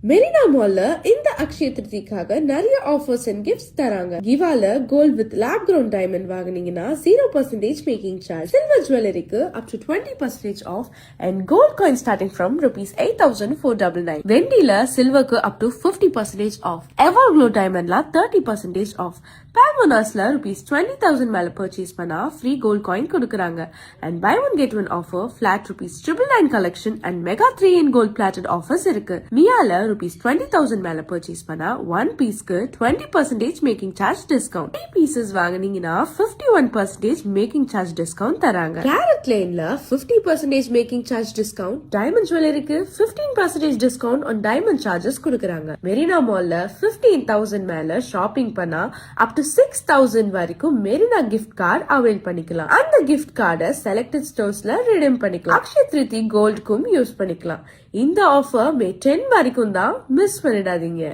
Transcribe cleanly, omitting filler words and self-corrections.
மெரினா மால்ல இந்த அக்ஷய திருதிக்காக நிறைய ஆஃபர்ஸ் அண்ட் கிஃப்ட்ஸ் தராங்க. கிவால gold with lab grown diamond வாங்குனீங்கன்னா 0% மேக்கிங் சார்ஜ், சில்வர் ஜுவல்லரிக்கு up to 20% off and gold coin starting from ₹8,499. வெண்டில சில்வருக்கு up to 50% off, ever glow டைமண்ட்ல 30% ஆஃப், பேமோனாஸ்ல ₹20,000 மேல பர்ச்சேஸ் பண்ணா ஃப்ரீ கோல்ட் காயின் கொடுக்கறாங்க. And buy one get one offer, flat ₹999 collection and mega 3 in gold plated offers இருக்கு. மியால ₹20,000 மேல பர்ச்சேஸ் பண்ணா 1 பீஸ்க்கு 20% மேக்கிங் சார்ஜ் டிஸ்கவுண்ட். 3 பீசஸ் வாங்குனீங்கன்னா 51% மேக்கிங் சார்ஜ் டிஸ்கவுண்ட் தராங்க. கேரட் லேன்ல 50% மேக்கிங் சார்ஜ் டிஸ்கவுண்ட், டைமண்ட் ஜுவல்லரிக்கு 15% டிஸ்கவுண்ட் ஆன் டைமண்ட் சார்ஜஸ் கொடுக்கறாங்க. Marina மால்ல 15,000 மேல ஷாப்பிங் பண்ணா up to 6,000 வரைக்கும் மெரினா கிஃப்ட் கார்டு அவைல் பண்ணிக்கலாம். அந்த கிஃப்ட் கார்டை செலக்டட் ஸ்டோர்ஸ்ல ரிடீம் பண்ணிக்கலாம். அக்ஷய திருதி கோல்டுக்கும் யூஸ் பண்ணிக்கலாம். இந்த ஆஃபர் மே 10 வரைக்கும் தான், மிஸ் பண்ணிடாதீங்க.